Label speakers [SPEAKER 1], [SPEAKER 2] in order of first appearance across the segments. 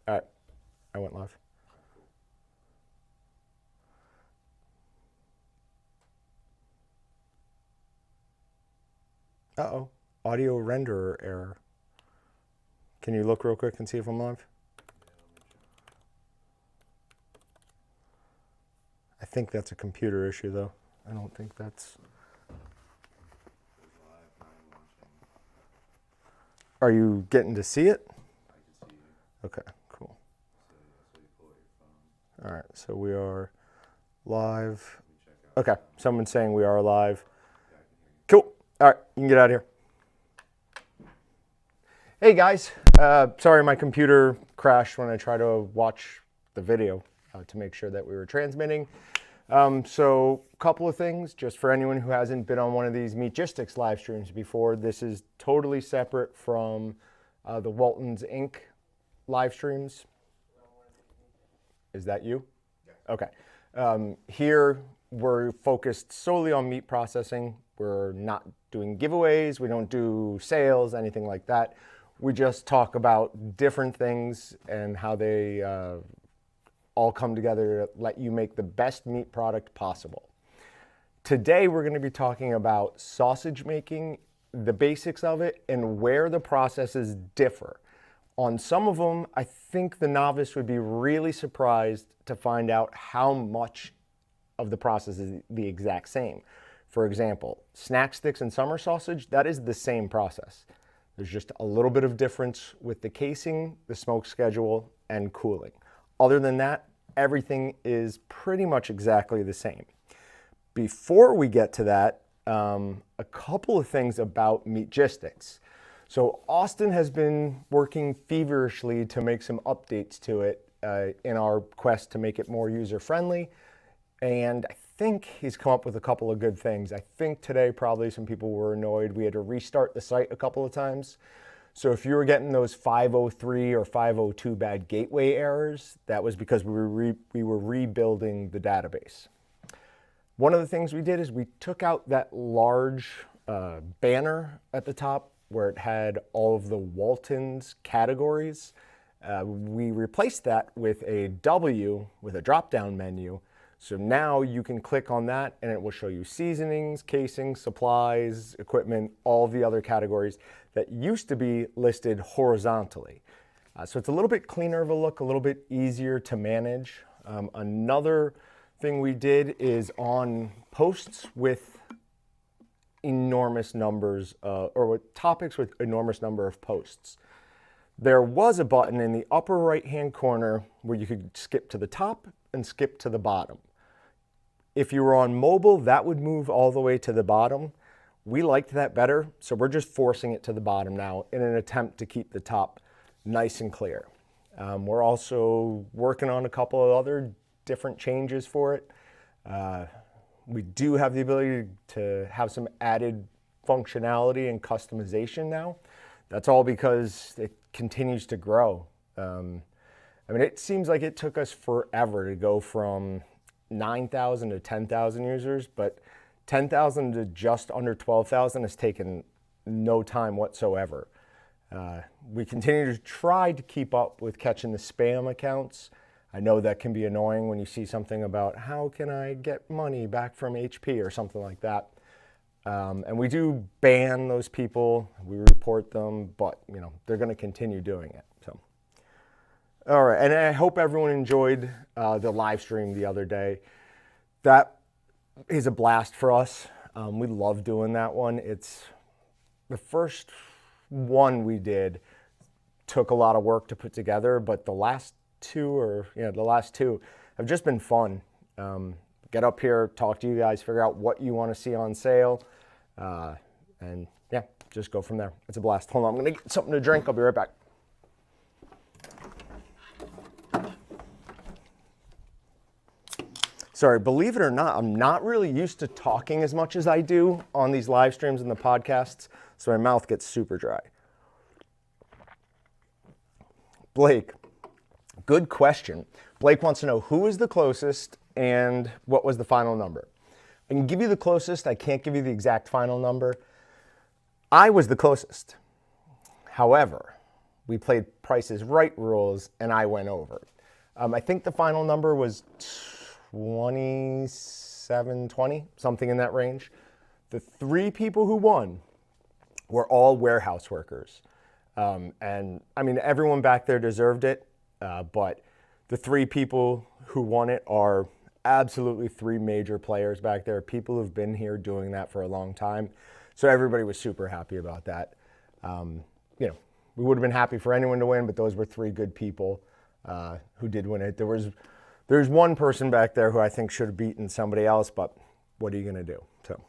[SPEAKER 1] All right, I went live. Uh-oh, audio renderer error. Can you look real quick and see if I'm live? I think that's a computer issue though. I don't think that's... Are you getting to see it?
[SPEAKER 2] I can see you.
[SPEAKER 1] Okay, cool.
[SPEAKER 2] So you pull out your phone.
[SPEAKER 1] All right, so we are live. Okay, someone's saying we are live. Cool. All right, you can get out of here. Hey guys, sorry my computer crashed when I tried to watch the video to make sure that we were transmitting. So a couple of things, just for anyone who hasn't been on one of these Meatgistics live streams before, this is totally separate from the Walton's Inc. live streams. Is that you? Yeah. Okay. Here we're focused solely on meat processing. We're not doing giveaways. We don't do sales, anything like that. We just talk about different things and how they all come together to let you make the best meat product possible. Today we're going to be talking about sausage making, the basics of it, and where the processes differ. On some of them, I think the novice would be really surprised to find out how much of the process is the exact same. For example, snack sticks and summer sausage, that is the same process. There's just a little bit of difference with the casing, the smoke schedule, and cooling. Other than that, everything is pretty much exactly the same. Before we get to that, a couple of things about Meatgistics. So Austin has been working feverishly to make some updates to it in our quest to make it more user-friendly. And I think he's come up with a couple of good things. I think today probably some people were annoyed. We had to restart the site a couple of times. So if you were getting those 503 or 502 bad gateway errors, that was because we were rebuilding the database. One of the things we did is we took out that large banner at the top where it had all of the Walton's categories. We replaced that with a W with a drop-down menu. So now you can click on that and it will show you seasonings, casings, supplies, equipment, all the other categories that used to be listed horizontally. So it's a little bit cleaner of a look, a little bit easier to manage. Another thing we did is on posts with enormous numbers, or with topics with enormous number of posts. There was a button in the upper right-hand corner where you could skip to the top and skip to the bottom. If you were on mobile, that would move all the way to the bottom. We liked that better, so we're just forcing it to the bottom now in an attempt to keep the top nice and clear. We're also working on a couple of other different changes for it. We do have the ability to have some added functionality and customization now. That's all because it continues to grow. I mean, it seems like it took us forever to go from 9,000 to 10,000 users, but 10,000 to just under 12,000 has taken no time whatsoever. We continue to try to keep up with catching the spam accounts. I know that can be annoying when you see something about how can I get money back from HP or something like that. And we do ban those people, we report them, but you know, they're going to continue doing it. So, all right, and I hope everyone enjoyed the live stream the other day. That is a blast for us. We love doing that one. It's the first one we did took a lot of work to put together, but the last two have just been fun. Get up here, talk to you guys, figure out what you want to see on sale, and yeah, just go from there. It's a blast. Hold on, I'm gonna get something to drink. I'll be right back. Sorry, believe it or not, I'm not really used to talking as much as I do on these live streams and the podcasts, so my mouth gets super dry. Blake, good question. Blake wants to know who is the closest and what was the final number. I can give you the closest, I can't give you the exact final number. I was the closest. However, we played Price is Right rules, and I went over. I think the final number was 27, 20, something in that range. The 3 people who won were all warehouse workers. And I mean, everyone back there deserved it, but the 3 people who won it are absolutely 3 major players back there, people who've been here doing that for a long time. So everybody was super happy about that. You know, we would have been happy for anyone to win, but those were 3 good people who did win it. There's one person back there who I think should have beaten somebody else, but what are you going to do? So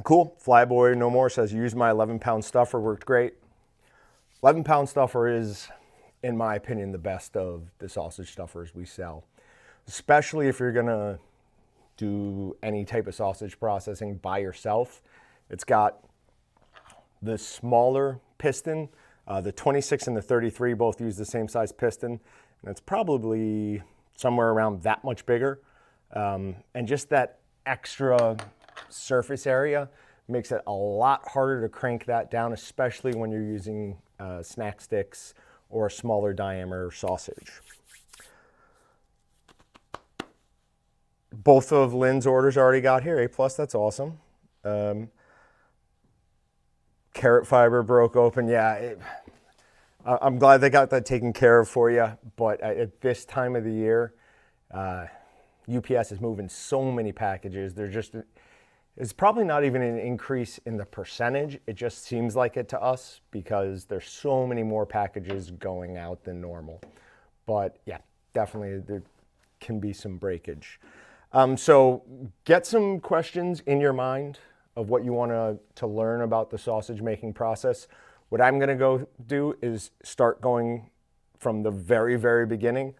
[SPEAKER 1] cool. Flyboy No More says, use my 11-pound stuffer, worked great. 11-pound stuffer is, in my opinion, the best of the sausage stuffers we sell, especially if you're going to do any type of sausage processing by yourself. It's got the smaller piston. The 26 and the 33 both use the same size piston, and it's probably somewhere around that much bigger. And just that extra surface area makes it a lot harder to crank that down, especially when you're using snack sticks or a smaller diameter sausage. Both of Lynn's orders already got here, A+, that's awesome. Carrot fiber broke open, yeah. I'm glad they got that taken care of for you, but at this time of the year, UPS is moving so many packages. It's probably not even an increase in the percentage. It just seems like it to us because there's so many more packages going out than normal. But yeah, definitely there can be some breakage. So get some questions in your mind of what you want to learn about the sausage making process. What I'm going to go do is start going from the very, very beginning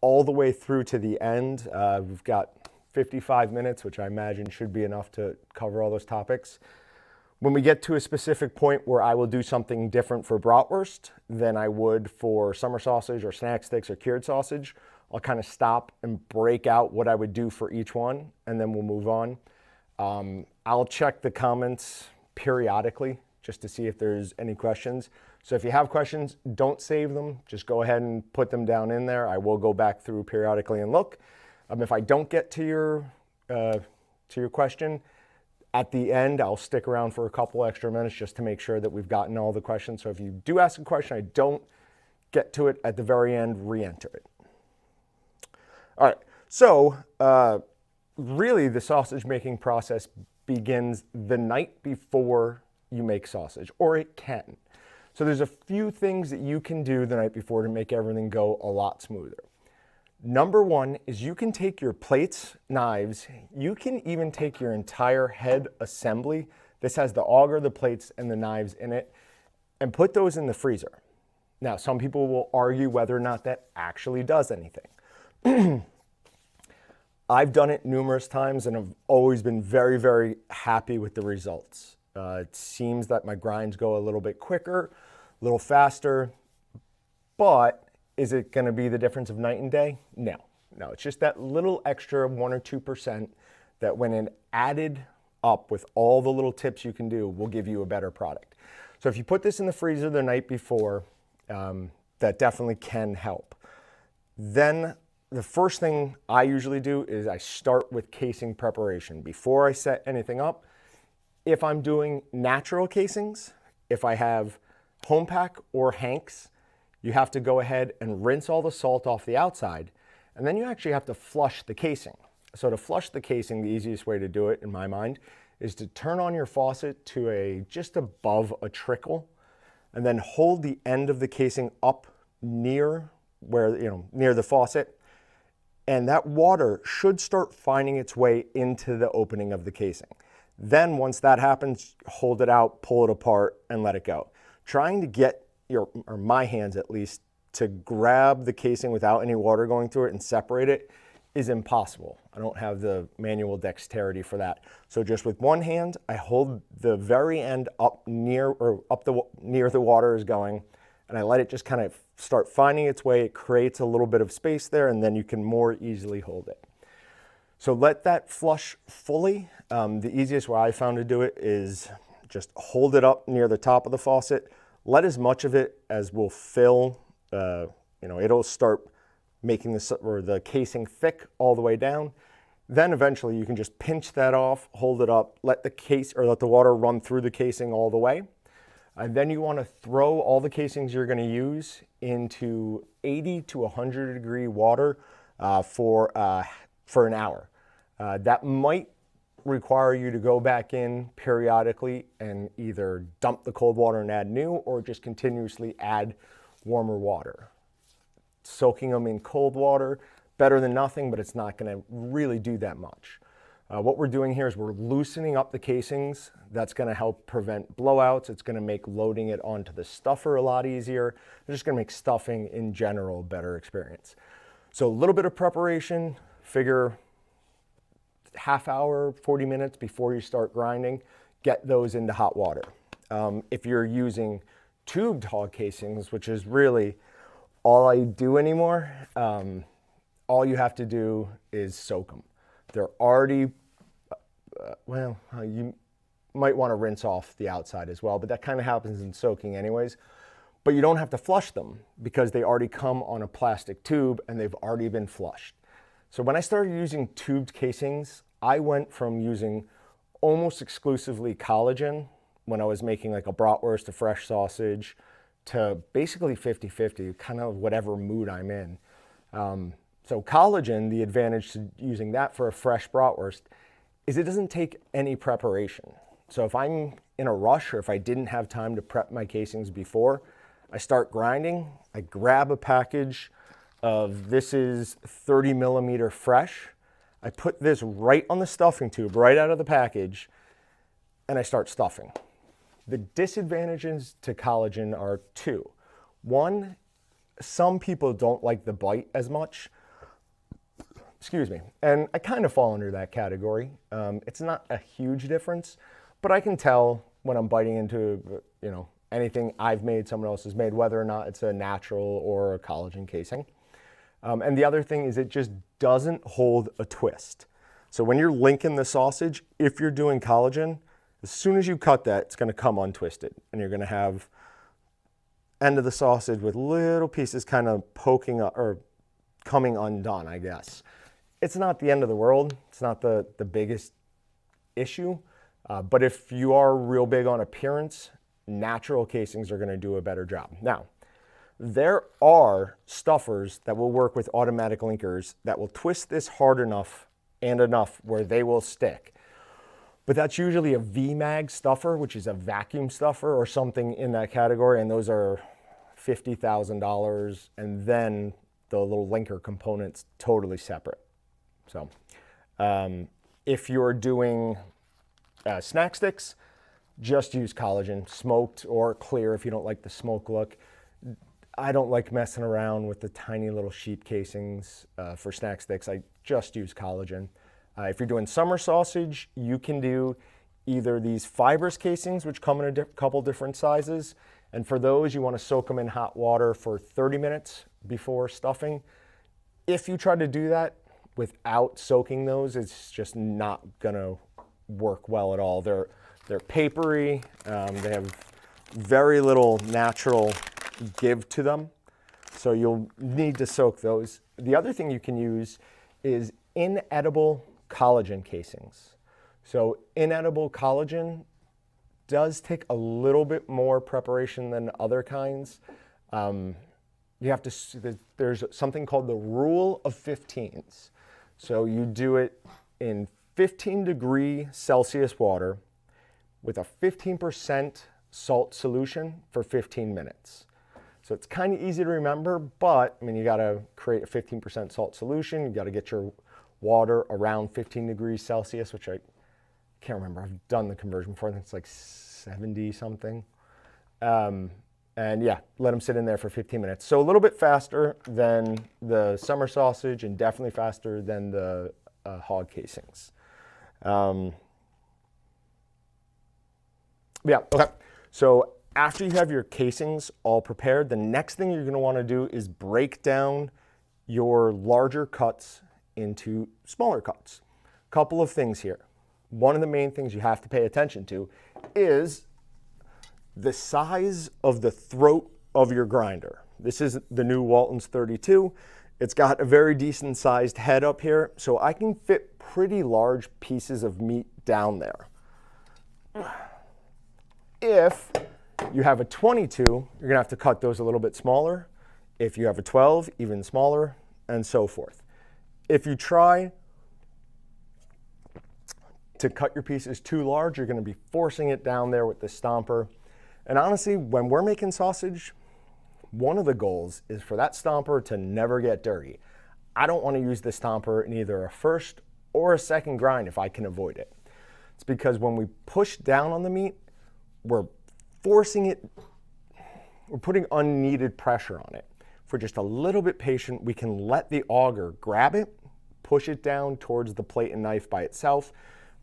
[SPEAKER 1] all the way through to the end. We've got 55 minutes, which I imagine should be enough to cover all those topics. When we get to a specific point where I will do something different for bratwurst than I would for summer sausage or snack sticks or cured sausage, I'll kind of stop and break out what I would do for each one, and then we'll move on. I'll check the comments periodically just to see if there's any questions. So if you have questions, don't save them. Just go ahead and put them down in there. I will go back through periodically and look. If I don't get to your question, at the end, I'll stick around for a couple extra minutes just to make sure that we've gotten all the questions. So if you do ask a question, I don't get to it at the very end, re-enter it. All right, so really the sausage making process begins the night before you make sausage, or it can. So there's a few things that you can do the night before to make everything go a lot smoother. Number one is you can take your plates, knives, you can even take your entire head assembly. This has the auger, the plates, and the knives in it, and put those in the freezer. Now, some people will argue whether or not that actually does anything. I've done it numerous times and have always been very, very happy with the results. It seems that my grinds go a little bit quicker, a little faster, but is it going to be the difference of night and day? No, it's just that little extra 1 or 2% that when added up with all the little tips you can do will give you a better product. So if you put this in the freezer the night before, that definitely can help. Then the first thing I usually do is I start with casing preparation. Before I set anything up, if I'm doing natural casings, if I have home pack or Hanks, you have to go ahead and rinse all the salt off the outside, and then you actually have to flush the casing. So to flush the casing, the easiest way to do it, in my mind, is to turn on your faucet to just above a trickle, and then hold the end of the casing up near the faucet, and that water should start finding its way into the opening of the casing. Then once that happens, hold it out, pull it apart, and let it go. Trying to get my hands at least, to grab the casing without any water going through it and separate it is impossible. I don't have the manual dexterity for that. So just with one hand, I hold the very end up near the water is going, and I let it just kind of start finding its way. It creates a little bit of space there, and then you can more easily hold it. So let that flush fully. The easiest way I found to do it is just hold it up near the top of the faucet. Let as much of it as will fill, it'll start making the casing thick all the way down. Then eventually you can just pinch that off, hold it up, let the water run through the casing all the way. And then you want to throw all the casings you're going to use into 80 to 100 degree water for an hour. That might require you to go back in periodically and either dump the cold water and add new, or just continuously add warmer water. Soaking them in cold water, better than nothing, but it's not going to really do that much. What we're doing here is we're loosening up the casings. That's going to help prevent blowouts. It's going to make loading it onto the stuffer a lot easier. It's just going to make stuffing in general a better experience. So a little bit of preparation, figure half hour, 40 minutes before you start grinding, get those into hot water. If you're using tubed hog casings, which is really all I do anymore, all you have to do is soak them. They're already, you might want to rinse off the outside as well, but that kind of happens in soaking anyways. But you don't have to flush them because they already come on a plastic tube and they've already been flushed. So when I started using tubed casings, I went from using almost exclusively collagen when I was making like a bratwurst, a fresh sausage, to basically 50-50, kind of whatever mood I'm in. So collagen, the advantage to using that for a fresh bratwurst is it doesn't take any preparation. So if I'm in a rush or if I didn't have time to prep my casings before, I start grinding, I grab a package of, this is 30 millimeter fresh. I put this right on the stuffing tube, right out of the package, and I start stuffing. The disadvantages to collagen are two. One, some people don't like the bite as much. Excuse me. And I kind of fall under that category. It's not a huge difference, but I can tell when I'm biting into, anything I've made, someone else has made, whether or not it's a natural or a collagen casing. And the other thing is it just doesn't hold a twist. So when you're linking the sausage, if you're doing collagen, as soon as you cut that, it's going to come untwisted. And you're going to have end of the sausage with little pieces kind of poking up or coming undone, I guess. It's not the end of the world. It's not the biggest issue. But if you are real big on appearance, natural casings are going to do a better job. Now, there are stuffers that will work with automatic linkers that will twist this hard enough and enough where they will stick. But that's usually a VMAG stuffer, which is a vacuum stuffer or something in that category, and those are $50,000, and then the little linker component's totally separate. So if you're doing snack sticks, just use collagen, smoked or clear if you don't like the smoke look. I don't like messing around with the tiny little sheep casings for snack sticks. I just use collagen. If you're doing summer sausage, you can do either these fibrous casings, which come in a couple different sizes. And for those, you want to soak them in hot water for 30 minutes before stuffing. If you try to do that without soaking those, it's just not going to work well at all. They're papery. They have very little natural give to them. So you'll need to soak those. The other thing you can use is inedible collagen casings. So inedible collagen does take a little bit more preparation than other kinds. You have to, there's something called the rule of 15s. So you do it in 15-degree Celsius water with a 15% salt solution for 15 minutes. So it's kind of easy to remember, but I mean, you got to create a 15% salt solution. You got to get your water around 15 degrees Celsius, which I can't remember. I've done the conversion before. I think it's like 70 something. And yeah, let them sit in there for 15 minutes. So a little bit faster than the summer sausage and definitely faster than the hog casings. Yeah, okay. So after you have your casings all prepared, the next thing you're going to want to do is break down your larger cuts into smaller cuts. Couple of things here. One of the main things you have to pay attention to is the size of the throat of your grinder. This is the new Walton's 32. It's got a very decent sized head up here, so I can fit pretty large pieces of meat down there. If you have a 22, you're gonna have to cut those a little bit smaller. If you have a 12, even smaller, and so forth. If you try to cut your pieces too large, you're gonna be forcing it down there with the stomper. And honestly, when we're making sausage, one of the goals is for that stomper to never get dirty. I don't want to use the stomper in either a first or a second grind if I can avoid it. It's because when we push down on the meat, we're forcing it, we're putting unneeded pressure on it. If we're just a little bit patient, we can let the auger grab it, push it down towards the plate and knife by itself.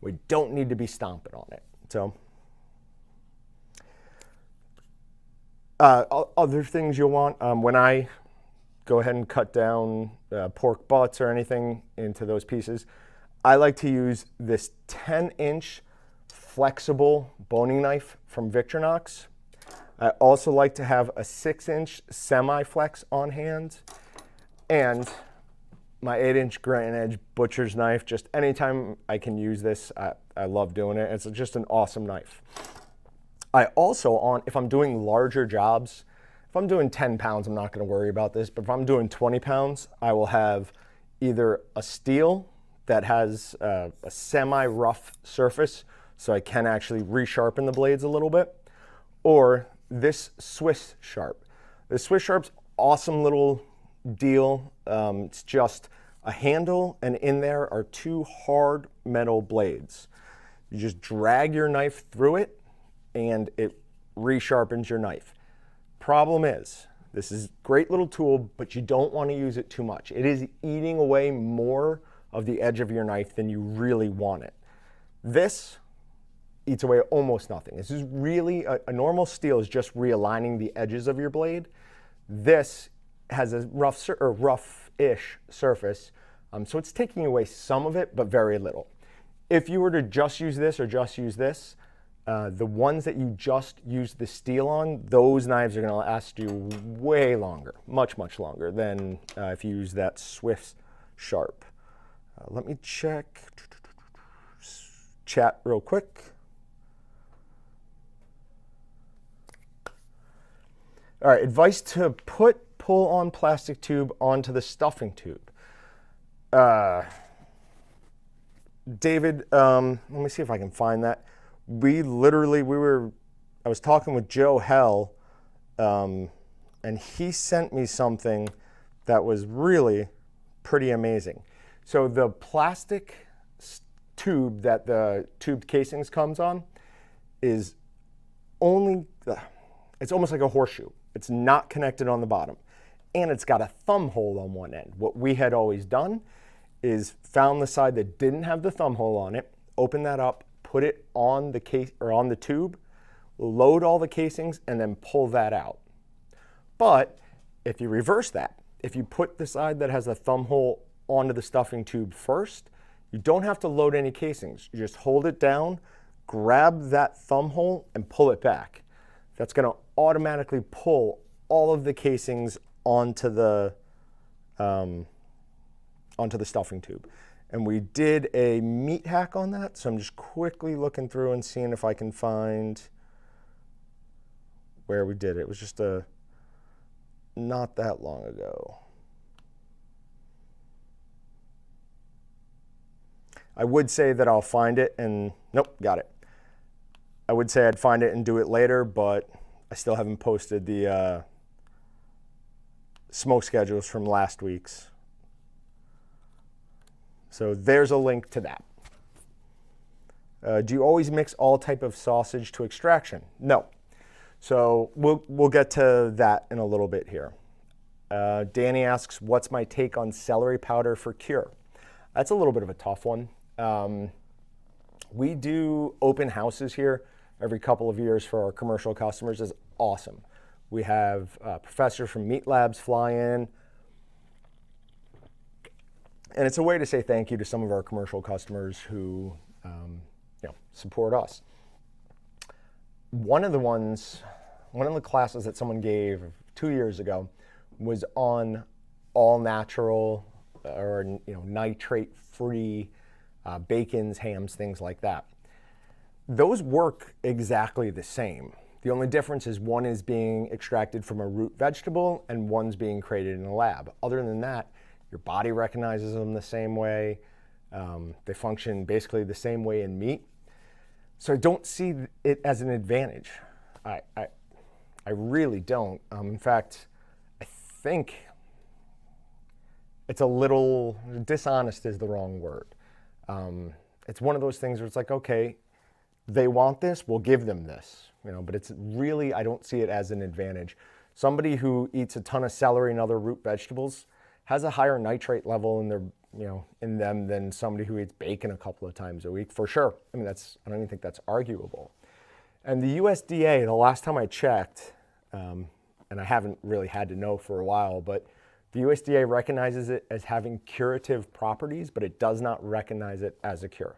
[SPEAKER 1] We don't need to be stomping on it. So, other things you'll want, when I go ahead and cut down pork butts or anything into those pieces, I like to use this 10-inch flexible boning knife from Victorinox. I also like to have a 6-inch semi-flex on hand, and my 8-inch granite edge butcher's knife. Just anytime I can use this, I love doing it. It's just an awesome knife. I also, if I'm doing larger jobs, if I'm doing 10 pounds, I'm not going to worry about this, but if I'm doing 20 pounds, I will have either a steel that has a semi-rough surface, so I can actually resharpen the blades a little bit, or this Swiss Sharp. The Swiss Sharp's awesome little deal. It's just a handle, and in there are 2 hard metal blades. You just drag your knife through it, and it resharpens your knife. Problem is, this is a great little tool, but you don't want to use it too much. It is eating away more of the edge of your knife than you really want it. This eats away almost nothing. This is really, a normal steel is just realigning the edges of your blade. This has a rough-ish surface, so it's taking away some of it, but very little. If you were to just use this or just use this, the ones that you just use the steel on, those knives are going to last you way longer, much, much longer than if you use that Swiss Sharp. Let me check chat real quick. All right, advice to pull on plastic tube onto the stuffing tube. David, let me see if I can find that. I was talking with Joe Hell, and he sent me something that was really pretty amazing. So the plastic tube that the tubed casings comes on is it's almost like a horseshoe. It's not connected on the bottom, and it's got a thumb hole on one end. What we had always done is found the side that didn't have the thumb hole on it, open that up, put it on the case or on the tube, load all the casings, and then pull that out. But if you reverse that, if you put the side that has a thumb hole onto the stuffing tube first, you don't have to load any casings. You just hold it down, grab that thumb hole, and pull it back. That's going to automatically pull all of the casings onto the stuffing tube. And we did a meat hack on that, so I'm just quickly looking through and seeing if I can find where we did it. It was just not that long ago. I would say that I'll find it and, nope, got it. I would say I'd find it and do it later, but I still haven't posted the smoke schedules from last week's. So there's a link to that. Do you always mix all type of sausage to extraction? No. So we'll get to that in a little bit here. Danny asks, what's my take on celery powder for cure? That's a little bit of a tough one. We do open houses here every couple of years for our commercial customers. It's awesome. We have a professor from Meat Labs fly in. And it's a way to say thank you to some of our commercial customers who support us. one of the classes that someone gave 2 years ago was on all natural or nitrate free bacons, hams, things like that. Those work exactly the same. The only difference is one is being extracted from a root vegetable and one's being created in a lab. Other than that, your body recognizes them the same way. They function basically the same way in meat. So I don't see it as an advantage. I really don't. In fact, I think it's a little dishonest is the wrong word. It's one of those things where it's like, okay, they want this, we'll give them this, but it's really, I don't see it as an advantage. Somebody who eats a ton of celery and other root vegetables has a higher nitrate level in their, in them than somebody who eats bacon a couple of times a week, for sure. I don't even think that's arguable. And the USDA, the last time I checked, and I haven't really had to know for a while, but the USDA recognizes it as having curative properties, but it does not recognize it as a cure.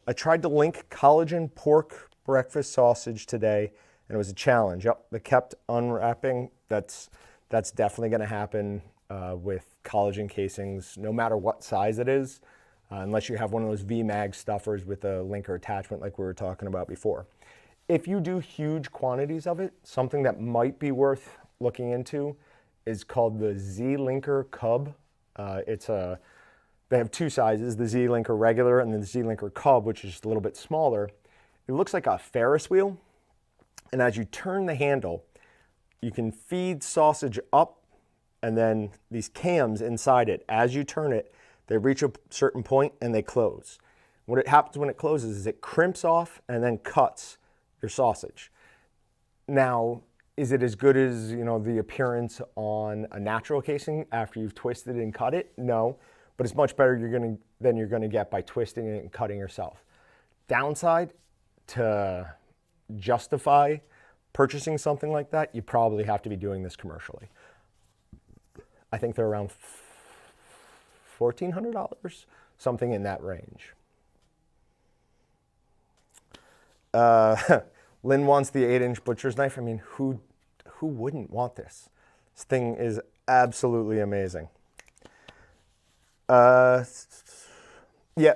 [SPEAKER 1] I tried to link collagen pork breakfast sausage today, and it was a challenge. Yep, they kept unwrapping. That's definitely going to happen with collagen casings, no matter what size it is, unless you have one of those VMAG stuffers with a linker attachment like we were talking about before. If you do huge quantities of it, something that might be worth looking into is called the Z-Linker Cub. They have two sizes, the Z-Linker regular and the Z-Linker Cub, which is just a little bit smaller. It looks like a Ferris wheel, and as you turn the handle, you can feed sausage up, and then these cams inside it, as you turn it, they reach a certain point and they close. What happens when it closes is it crimps off and then cuts your sausage. Now, is it as good as the appearance on a natural casing after you've twisted and cut it? No. But it's much better than you're going to get by twisting it and cutting yourself. Downside, to justify purchasing something like that, you probably have to be doing this commercially. I think they're around $1,400, something in that range. Lynn wants the 8-inch butcher's knife. I mean, who wouldn't want this? This thing is absolutely amazing. Yeah,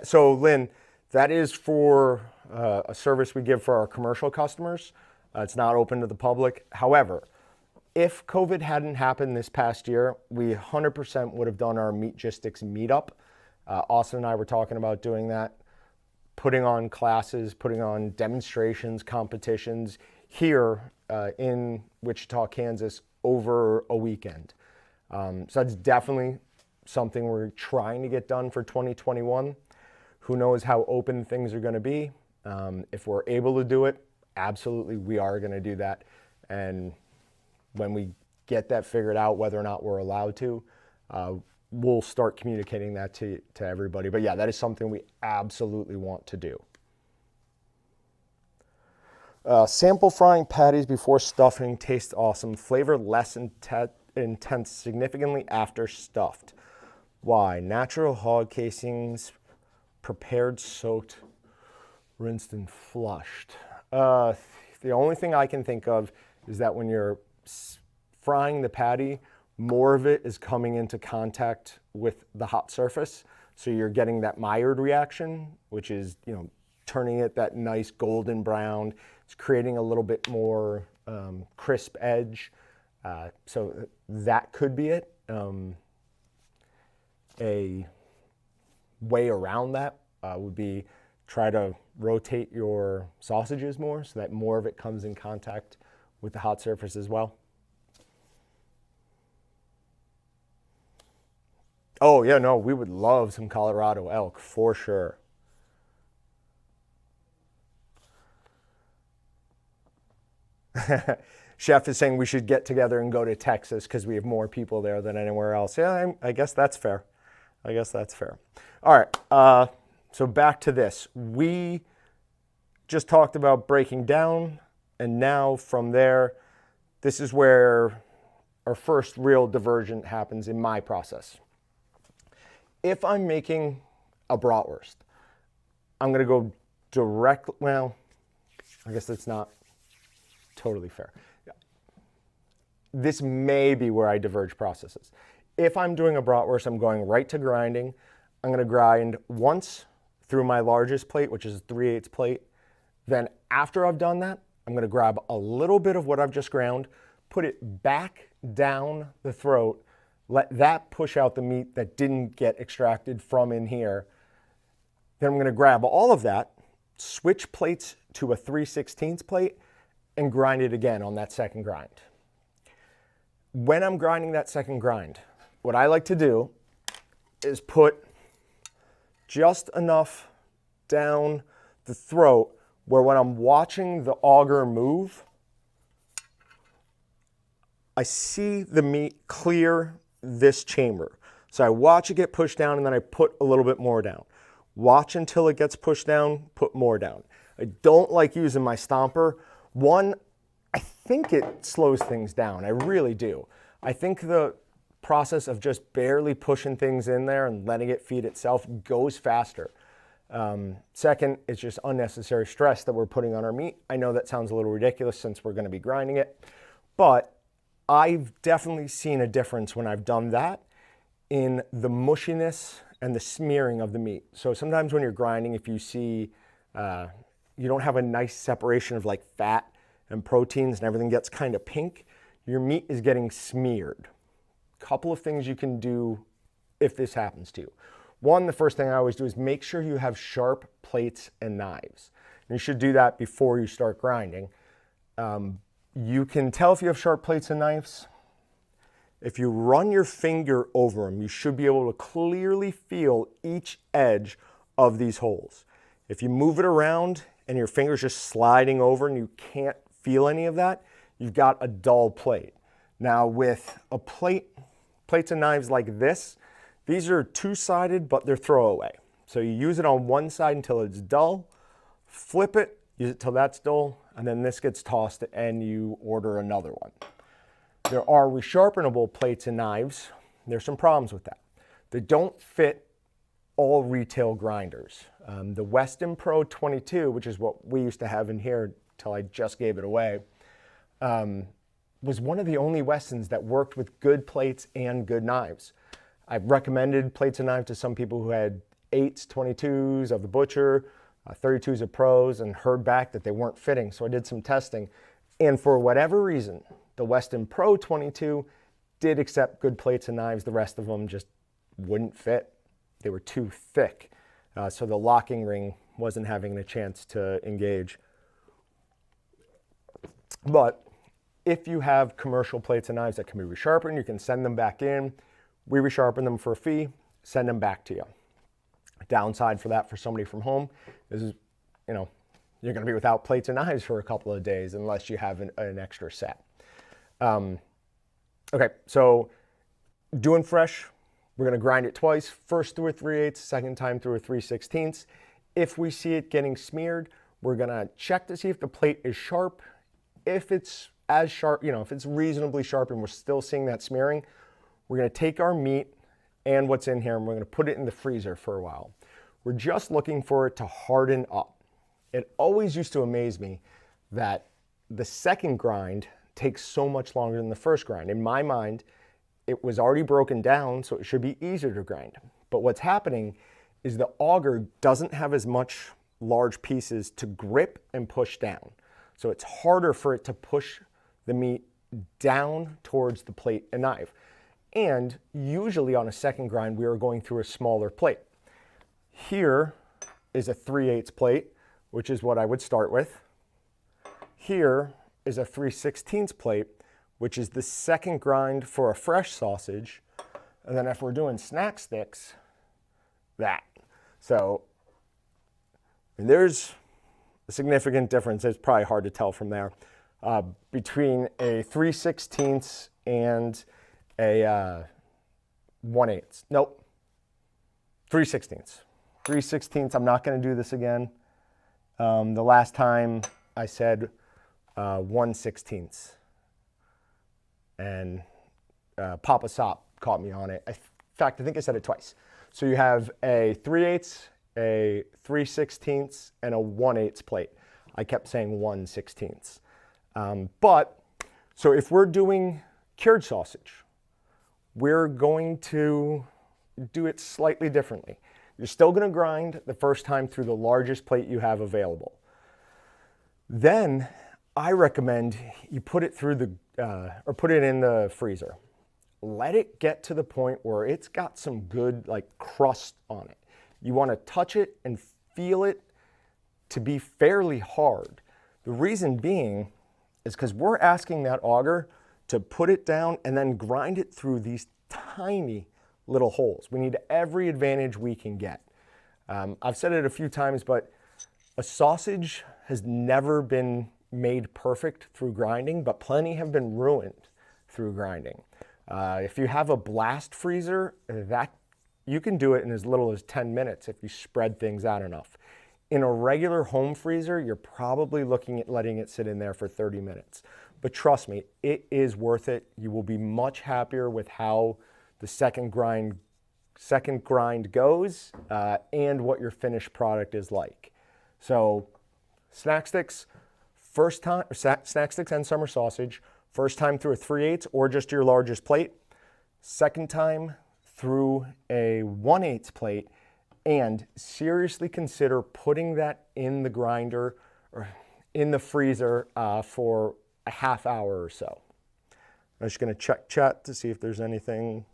[SPEAKER 1] so Lynn, that is for a service we give for our commercial customers. It's not open to the public. However, if COVID hadn't happened this past year, we 100% would have done our Meatgistics meetup. Austin and I were talking about doing that, putting on classes, putting on demonstrations, competitions here in Wichita, Kansas over a weekend. So that's definitely something we're trying to get done for 2021. Who knows how open things are going to be. If we're able to do it, absolutely we are going to do that. And when we get that figured out, whether or not we're allowed to, we'll start communicating that to everybody. But yeah, that is something we absolutely want to do. Sample frying patties before stuffing tastes awesome. Flavor less intense significantly after stuffed. Why? Natural hog casings, prepared, soaked, rinsed, and flushed. The only thing I can think of is that when you're frying the patty, more of it is coming into contact with the hot surface. So you're getting that Maillard reaction, which is, turning it that nice golden brown. It's creating a little bit more crisp edge. So that could be it. A way around that would be try to rotate your sausages more so that more of it comes in contact with the hot surface as well. Oh yeah, no, we would love some Colorado elk for sure. Chef is saying we should get together and go to Texas because we have more people there than anywhere else. Yeah, I guess that's fair. I guess that's fair. All right, so back to this. We just talked about breaking down, and now from there, this is where our first real diversion happens in my process. If I'm making a bratwurst, I'm going to go direct, well, I guess that's not totally fair. This may be where I diverge processes. If I'm doing a bratwurst, I'm going right to grinding. I'm going to grind once through my largest plate, which is a 3/8 plate. Then after I've done that, I'm going to grab a little bit of what I've just ground, put it back down the throat, let that push out the meat that didn't get extracted from in here. Then I'm going to grab all of that, switch plates to a 3/16 plate, and grind it again on that second grind. When I'm grinding that second grind, what I like to do is put just enough down the throat where when I'm watching the auger move, I see the meat clear this chamber. So I watch it get pushed down and then I put a little bit more down. Watch until it gets pushed down, put more down. I don't like using my stomper. One, I think it slows things down. I really do. I think the process of just barely pushing things in there and letting it feed itself goes faster. Second, it's just unnecessary stress that we're putting on our meat. I know that sounds a little ridiculous since we're going to be grinding it, but I've definitely seen a difference when I've done that in the mushiness and the smearing of the meat. So sometimes when you're grinding, if you see you don't have a nice separation of like fat and proteins and everything gets kind of pink, your meat is getting smeared. Couple of things you can do if this happens to you. One, the first thing I always do is make sure you have sharp plates and knives. And you should do that before you start grinding. You can tell if you have sharp plates and knives. If you run your finger over them, you should be able to clearly feel each edge of these holes. If you move it around and your finger's just sliding over and you can't feel any of that, you've got a dull plate. Now with a plates and knives like this, these are two-sided, but they're throwaway. So you use it on one side until it's dull, flip it, use it till that's dull, and then this gets tossed and you order another one. There are resharpenable plates and knives. There's some problems with that. They don't fit all retail grinders. The Weston Pro 22, which is what we used to have in here till I just gave it away, was one of the only Westons that worked with good plates and good knives. I've recommended plates and knives to some people who had 8s, 22s of the Butcher, 32s of Pros, and heard back that they weren't fitting. So I did some testing. And for whatever reason, the Weston Pro 22 did accept good plates and knives. The rest of them just wouldn't fit. They were too thick. So the locking ring wasn't having a chance to engage. But if you have commercial plates and knives that can be resharpened, you can send them back in. We resharpen them for a fee, send them back to you. Downside for that for somebody from home is, you're going to be without plates and knives for a couple of days unless you have an extra set. Okay, so doing fresh, we're going to grind it twice. First through a 3/8, second time through a 3/16. If we see it getting smeared, we're going to check to see if the plate is sharp. If it's as sharp, if it's reasonably sharp and we're still seeing that smearing, we're going to take our meat and what's in here and we're going to put it in the freezer for a while. We're just looking for it to harden up. It always used to amaze me that the second grind takes so much longer than the first grind. In my mind, it was already broken down, so it should be easier to grind. But what's happening is the auger doesn't have as much large pieces to grip and push down. So it's harder for it to push the meat down towards the plate and knife. And usually on a second grind, we are going through a smaller plate. Here is a 3/8 plate, which is what I would start with. Here is a 3/16 plate, which is the second grind for a fresh sausage. And then if we're doing snack sticks, that. So there's a significant difference. It's probably hard to tell from there between a 3/16 and a 1/8. Nope, 3/16. 3/16. I'm not going to do this again. The last time I said 1/16, and Papa Sop caught me on it. In fact, I think I said it twice. So you have a 3/8, a 3/16, and a 1/8 plate. I kept saying 1/16. So if we're doing cured sausage, we're going to do it slightly differently. You're still going to grind the first time through the largest plate you have available. Then I recommend you put it through put it in the freezer. Let it get to the point where it's got some good crust on it. You want to touch it and feel it to be fairly hard. The reason being is because we're asking that auger to put it down and then grind it through these tiny little holes. We need every advantage we can get. I've said it a few times, but a sausage has never been made perfect through grinding, but plenty have been ruined through grinding. If you have a blast freezer, you can do it in as little as 10 minutes if you spread things out enough. In a regular home freezer, you're probably looking at letting it sit in there for 30 minutes. But trust me, it is worth it. You will be much happier with how the second grind goes and what your finished product is like. So snack sticks, snack sticks and summer sausage, first time through a 3/8 or just your largest plate, second time through a 1/8 plate, and seriously consider putting that in the grinder or in the freezer for a half hour or so. I'm just going to check chat to see if there's anything.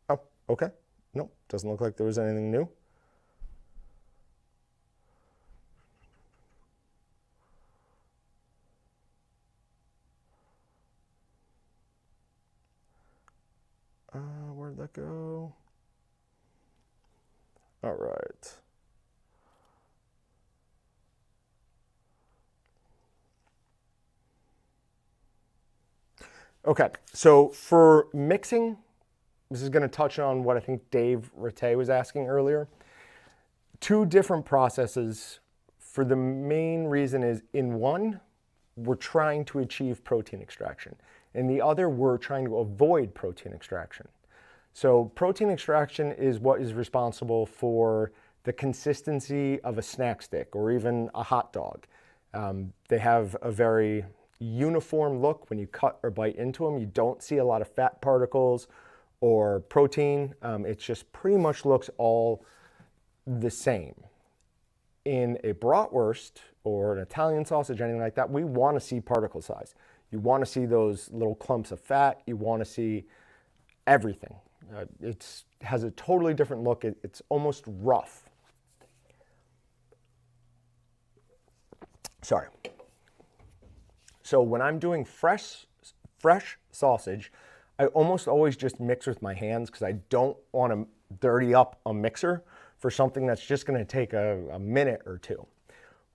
[SPEAKER 1] Oh, okay. Nope, doesn't look like there was anything new. Where'd that go? All right. Okay, so for mixing, this is going to touch on what I think Dave Rattay was asking earlier. Two different processes. For the main reason is in one, we're trying to achieve protein extraction. In the other, we're trying to avoid protein extraction. So protein extraction is what is responsible for the consistency of a snack stick or even a hot dog. They have a very uniform look when you cut or bite into them. You don't see a lot of fat particles or protein. It just pretty much looks all the same. In a bratwurst or an Italian sausage, anything like that, we want to see particle size. You want to see those little clumps of fat. You want to see everything. It has a totally different look. It's almost rough. Sorry. So when I'm doing fresh sausage, I almost always just mix with my hands because I don't want to dirty up a mixer for something that's just going to take a minute or two.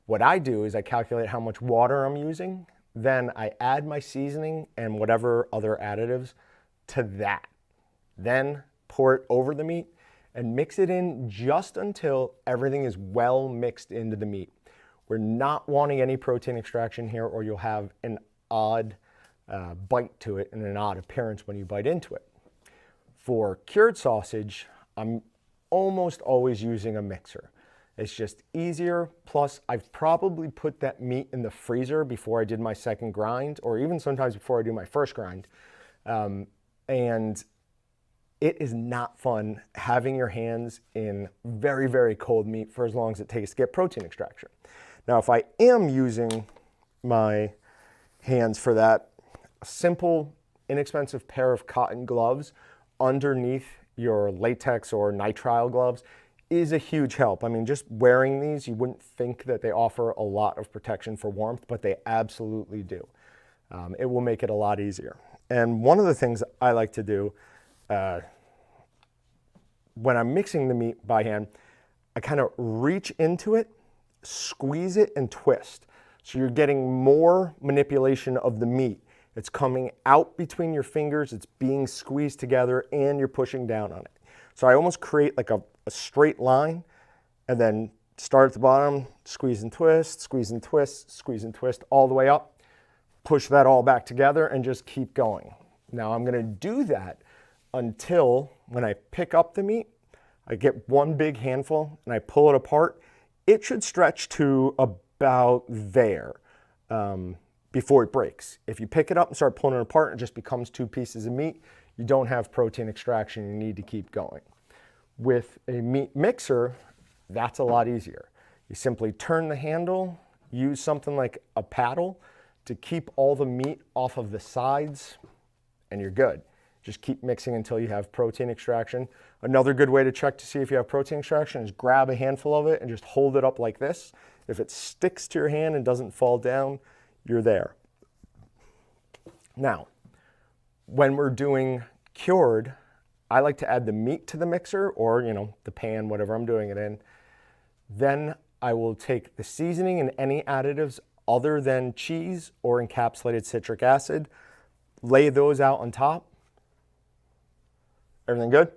[SPEAKER 1] What I do is I calculate how much water I'm using, then I add my seasoning and whatever other additives to that. Then pour it over the meat and mix it in just until everything is well mixed into the meat. We're not wanting any protein extraction here, or you'll have an odd bite to it and an odd appearance when you bite into it. For cured sausage, I'm almost always using a mixer. It's just easier. Plus, I've probably put that meat in the freezer before I did my second grind, or even sometimes before I do my first grind. And it is not fun having your hands in very, very cold meat for as long as it takes to get protein extraction. Now, if I am using my hands for that, a simple, inexpensive pair of cotton gloves underneath your latex or nitrile gloves is a huge help. I mean, just wearing these, you wouldn't think that they offer a lot of protection for warmth, but they absolutely do. It will make it a lot easier. And one of the things I like to do when I'm mixing the meat by hand, I kind of reach into it, squeeze it, and twist. So you're getting more manipulation of the meat. It's coming out between your fingers, it's being squeezed together, and you're pushing down on it. So I almost create like a straight line and then Start at the bottom, squeeze and twist, squeeze and twist, squeeze and twist all the way up. Push that all back together and just keep going. Now I'm gonna do that until when I pick up the meat, I get one big handful and I pull it apart. It should stretch to about there before it breaks. If you pick it up and start pulling it apart, it just becomes two pieces of meat. You don't have protein extraction, you need to keep going. With a meat mixer, that's a lot easier. You simply turn the handle, use something like a paddle to keep all the meat off of the sides, and you're good. Just keep mixing until you have protein extraction. Another good way to check to see if you have protein extraction is grab a handful of it and just hold it up like this. If it sticks to your hand and doesn't fall down, you're there. Now, when we're doing cured, I like to add the meat to the mixer or, the pan, whatever I'm doing it in. Then I will take the seasoning and any additives other than cheese or encapsulated citric acid, lay those out on top. Everything good?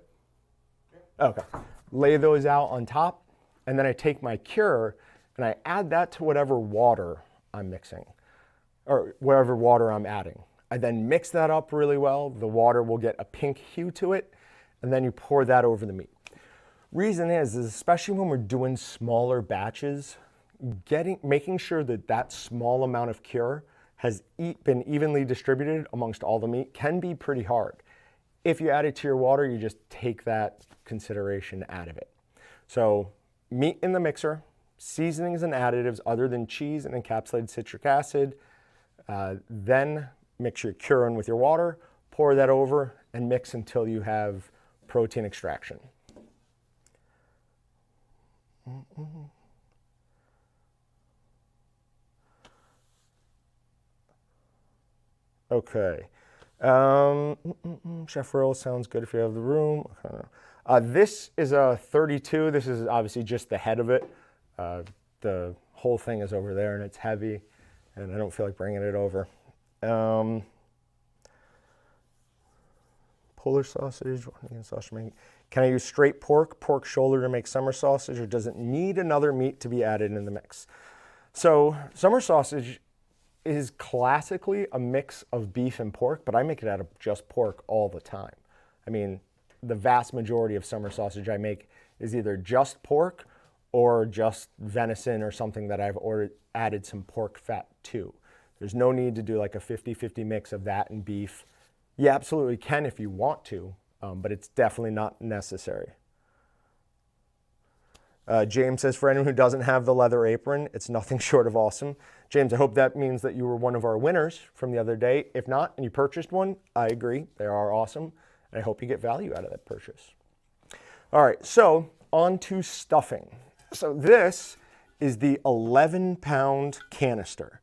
[SPEAKER 1] Okay. Lay those out on top, and then I take my cure and I add that to whatever water I'm mixing or whatever water I'm adding. I then mix that up really well. The water will get a pink hue to it, and then you pour that over the meat. Reason is especially when we're doing smaller batches, making sure that that small amount of cure has been evenly distributed amongst all the meat can be pretty hard. If you add it to your water, you just take that consideration out of it. So meat in the mixer, seasonings and additives other than cheese and encapsulated citric acid, then mix your cure in with your water, pour that over, and mix until you have protein extraction. Okay. Chef roll sounds good if you have the room. This is a 32. This is obviously just the head of it. The whole thing is over there and it's heavy, and I don't feel like bringing it over. Polish sausage, sausage making. Can I use straight pork shoulder to make summer sausage, or does it need another meat to be added in the mix? So summer sausage is classically a mix of beef and pork, but I make it out of just pork all the time. I mean, the vast majority of summer sausage I make is either just pork or just venison or something that I've added some pork fat to. There's no need to do like a 50-50 mix of that and beef. You absolutely can if you want to, but it's definitely not necessary. James says, for anyone who doesn't have the leather apron, it's nothing short of awesome. James, I hope that means that you were one of our winners from the other day. If not, and you purchased one, I agree. They are awesome. And I hope you get value out of that purchase. All right, so on to stuffing. So this is the 11-pound canister.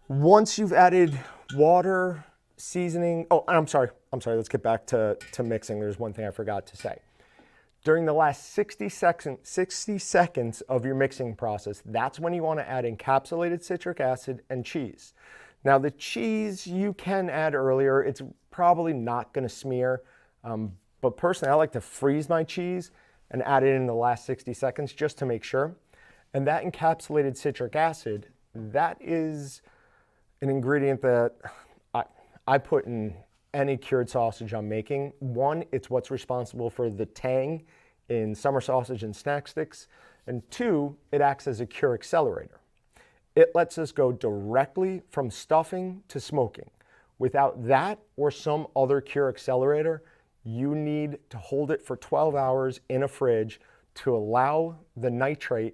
[SPEAKER 1] Once you've added water, seasoning, I'm sorry, let's get back to mixing. There's one thing I forgot to say. During the last 60 seconds of your mixing process, that's when you want to add encapsulated citric acid and cheese. Now the cheese you can add earlier. It's probably not going to smear, but personally I like to freeze my cheese and add it in the last 60 seconds just to make sure. And that encapsulated citric acid, that is an ingredient that I put in any cured sausage I'm making. One, it's what's responsible for the tang in summer sausage and snack sticks. And two, it acts as a cure accelerator. It lets us go directly from stuffing to smoking. Without that or some other cure accelerator, you need to hold it for 12 hours in a fridge to allow the nitrite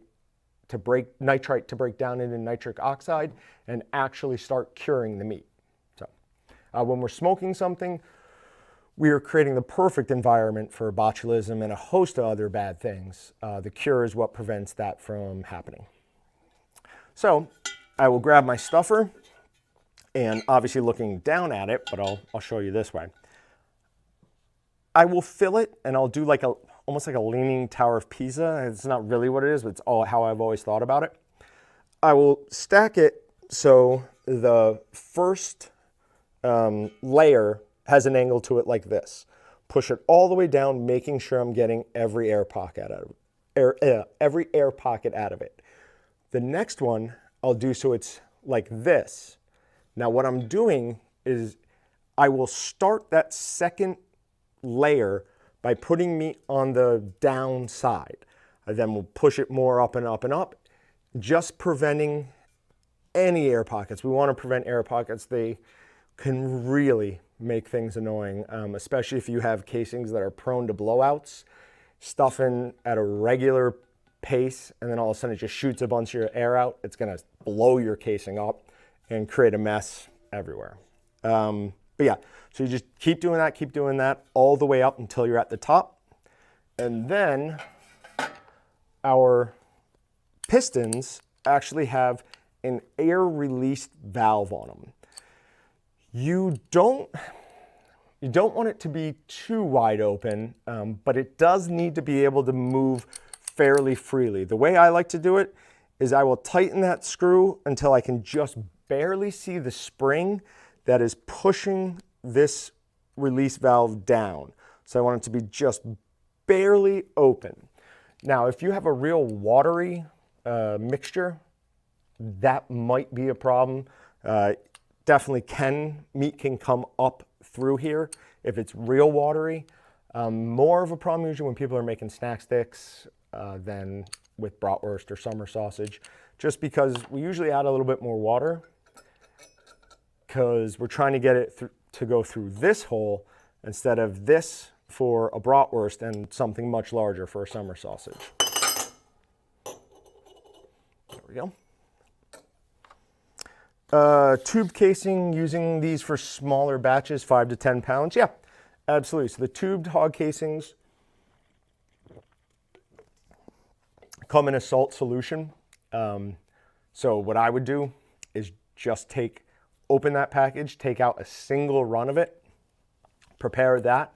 [SPEAKER 1] to break down into nitric oxide and actually start curing the meat. When we're smoking something, we are creating the perfect environment for botulism and a host of other bad things. The cure is what prevents that from happening. So I will grab my stuffer, and obviously looking down at it, but I'll show you this way. I will fill it, and I'll do almost like a leaning Tower of Pisa. It's not really what it is, but it's all how I've always thought about it. I will stack it so the first layer has an angle to it like this. Push it all the way down, making sure I'm getting every air pocket out of it. every air pocket out of it. The next one I'll do so it's like this. Now what I'm doing is I will start that second layer by putting meat on the down side. Then we'll push it more up and up and up, just preventing any air pockets. We want to prevent air pockets. They can really make things annoying, especially if you have casings that are prone to blowouts. Stuffing at a regular pace and then all of a sudden it just shoots a bunch of your air out. It's going to blow your casing up and create a mess everywhere. But yeah, so you just keep doing that all the way up until you're at the top. And then our pistons actually have an air released valve on them. You don't want it to be too wide open, but it does need to be able to move fairly freely. The way I like to do it is I will tighten that screw until I can just barely see the spring that is pushing this release valve down. So I want it to be just barely open. Now, if you have a real watery mixture, that might be a problem. Definitely meat can come up through here if it's real watery. More of a problem usually when people are making snack sticks than with bratwurst or summer sausage, just because we usually add a little bit more water because we're trying to get it to go through this hole instead of this for a bratwurst and something much larger for a summer sausage. There we go. Tube casing, using these for smaller batches, 5 to 10 pounds. Yeah, absolutely. So the tubed hog casings come in a salt solution. So what I would do is just open that package, take out a single run of it, prepare that,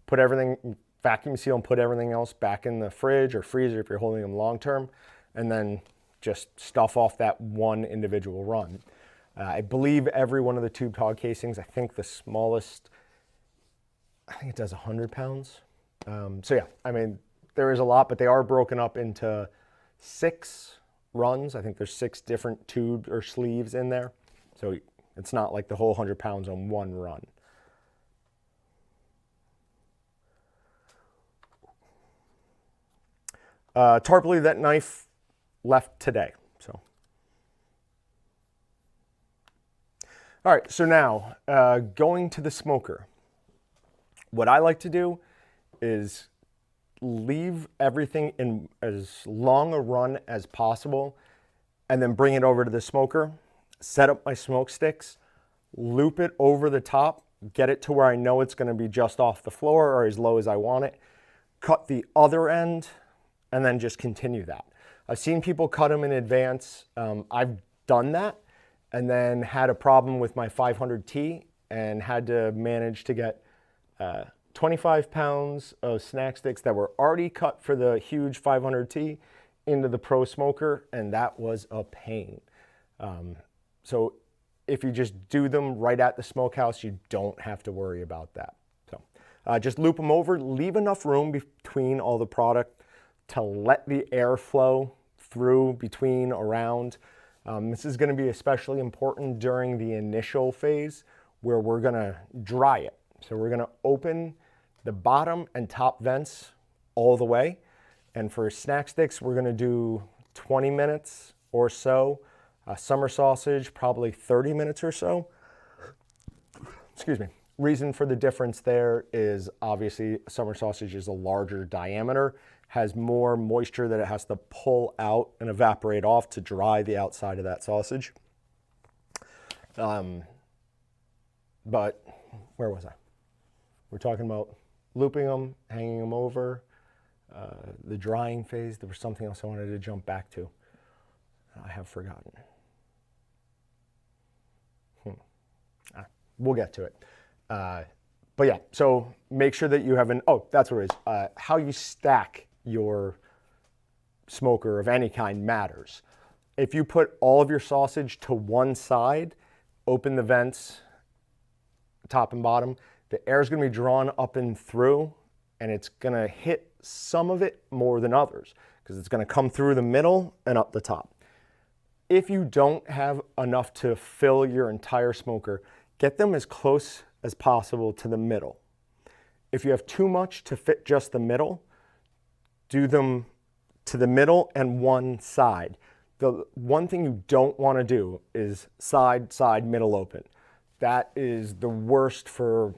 [SPEAKER 1] put everything, vacuum seal and put everything else back in the fridge or freezer if you're holding them long term, and then just stuff off that one individual run. I believe every one of the tubed hog casings, I think the smallest, I think it does 100 pounds. So yeah, I mean, there is a lot, but they are broken up into 6 runs. I think there's 6 different tubes or sleeves in there. So it's not like the whole 100 pounds on one run. Tarpally, that knife left today. So. All right, so now going to the smoker. What I like to do is leave everything in as long a run as possible and then bring it over to the smoker, set up my smoke sticks, loop it over the top, get it to where I know it's going to be just off the floor or as low as I want it, cut the other end, and then just continue that. I've seen people cut them in advance. I've done that and then had a problem with my 500T and had to manage to get 25 pounds of snack sticks that were already cut for the huge 500T into the Pro Smoker, and that was a pain. So if you just do them right at the smokehouse, you don't have to worry about that. So just loop them over, leave enough room between all the product to let the air flow through, between, around. This is going to be especially important during the initial phase where we're going to dry it. So we're going to open the bottom and top vents all the way. And for snack sticks, we're going to do 20 minutes or so. Summer sausage, probably 30 minutes or so. Excuse me. Reason for the difference there is obviously summer sausage is a larger diameter, has more moisture that it has to pull out and evaporate off to dry the outside of that sausage. But where was I? We're talking about looping them, hanging them over, the drying phase. There was something else I wanted to jump back to. I have forgotten. We'll get to it. But yeah, so make sure that you have that's what it is. How you stack your smoker of any kind matters. If you put all of your sausage to one side, open the vents, top and bottom, the air is going to be drawn up and through, and it's going to hit some of it more than others because it's going to come through the middle and up the top. If you don't have enough to fill your entire smoker, get them as close as possible to the middle. If you have too much to fit just the middle, do them to the middle and one side. The one thing you don't want to do is side, side, middle open. That is the worst for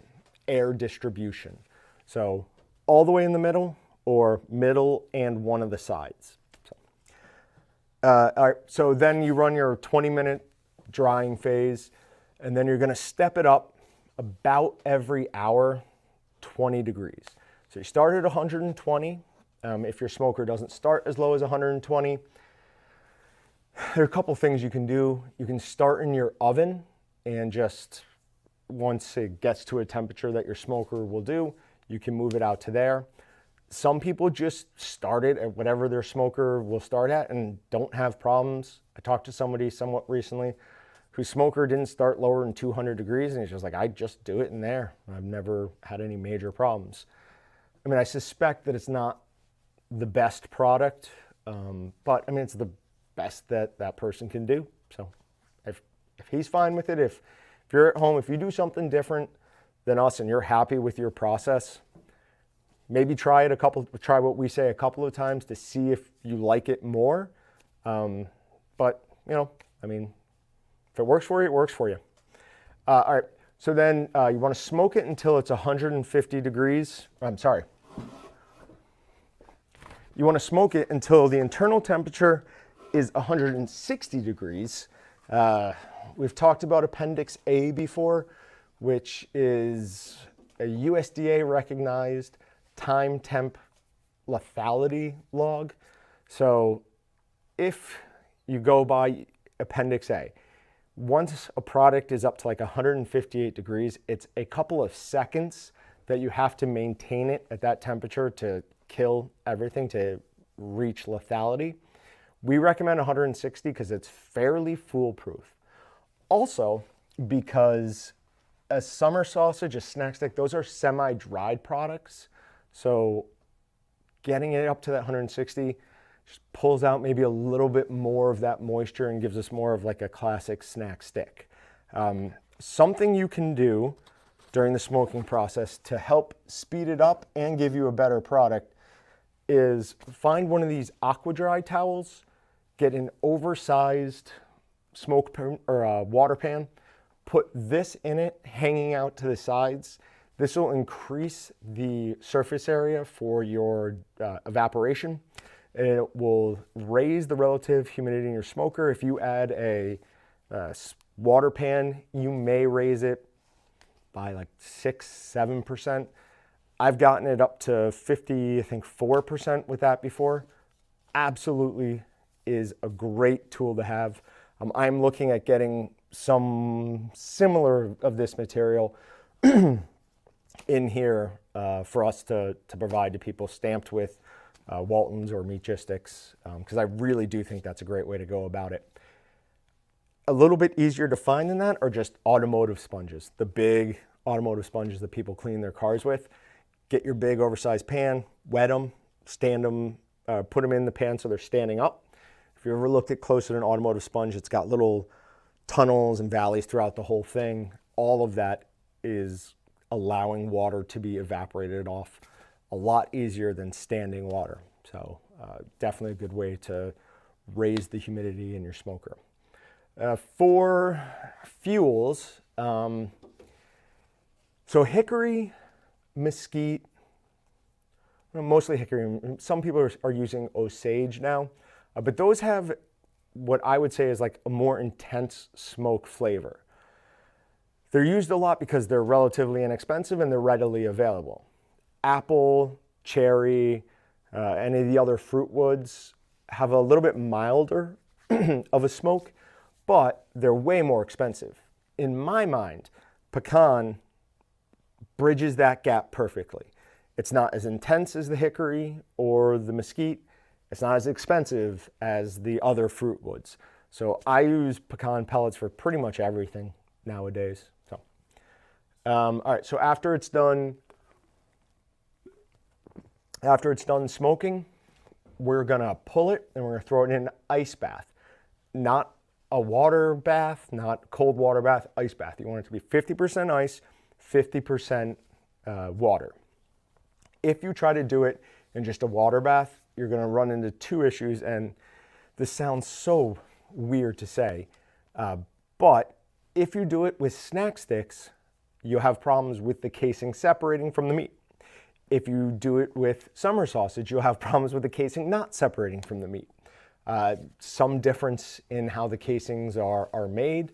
[SPEAKER 1] air distribution. So all the way in the middle or middle and one of the sides. All right, so then you run your 20-minute drying phase, and then you're going to step it up about every hour, 20 degrees. So you start at 120. If your smoker doesn't start as low as 120, there are a couple things you can do. You can start in your oven, and just once it gets to a temperature that your smoker will do, you can move it out to there. Some people just start it at whatever their smoker will start at and don't have problems. I talked to somebody somewhat recently whose smoker didn't start lower than 200 degrees, and he's just like, I just do it in there. I've never had any major problems. I mean, I suspect that it's not the best product, but I mean, it's the best that that person can do. So if he's fine with it, if you're at home, if you do something different than us and you're happy with your process, maybe try what we say a couple of times to see if you like it more. But, you know, I mean, if it works for you, it works for you. All right, so then you want to smoke it until it's 150 degrees. I'm sorry. You want to smoke it until the internal temperature is 160 degrees. We've talked about Appendix A before, which is a USDA recognized time temp lethality log. So if you go by Appendix A, once a product is up to like 158 degrees, it's a couple of seconds that you have to maintain it at that temperature to kill everything, to reach lethality. We recommend 160 because it's fairly foolproof. Also, because a summer sausage, a snack stick, those are semi-dried products. So getting it up to that 160 just pulls out maybe a little bit more of that moisture and gives us more of like a classic snack stick. Something you can do during the smoking process to help speed it up and give you a better product is find one of these aqua-dry towels, get an oversized smoke pan or water pan, put this in it hanging out to the sides. This will increase the surface area for your evaporation, and it will raise the relative humidity in your smoker. If you add a water pan, you may raise it by like 6-7%. I've gotten it up to 50, I think 4% with that before. Absolutely is a great tool to have. I'm looking at getting some similar of this material in here for us to provide to people, stamped with Walton's or Meatgistics, because I really do think that's a great way to go about it. A little bit easier to find than that are just automotive sponges, the big automotive sponges that people clean their cars with. Get your big oversized pan, wet them, stand them, put them in the pan so they're standing up. If you ever looked at close at an automotive sponge, it's got little tunnels and valleys throughout the whole thing. All of that is allowing water to be evaporated off a lot easier than standing water. So definitely a good way to raise the humidity in your smoker. For fuels, so hickory, mesquite, mostly hickory. Some people are using Osage now, but those have what I would say is like a more intense smoke flavor. They're used a lot because they're relatively inexpensive and they're readily available. Apple, cherry, any of the other fruit woods have a little bit milder of a smoke, but they're way more expensive. In my mind, pecan bridges that gap perfectly. It's not as intense as the hickory or the mesquite. It's not as expensive as the other fruit woods. So I use pecan pellets for pretty much everything nowadays. So, all right, so after it's done smoking, we're gonna pull it and we're gonna throw it in an ice bath. Not a water bath, not cold water bath, ice bath. You want it to be 50% ice, 50% water. If you try to do it in just a water bath, you're gonna run into two issues, and this sounds so weird to say, but if you do it with snack sticks, you'll have problems with the casing separating from the meat. If you do it with summer sausage, you'll have problems with the casing not separating from the meat. Some difference in how the casings are made.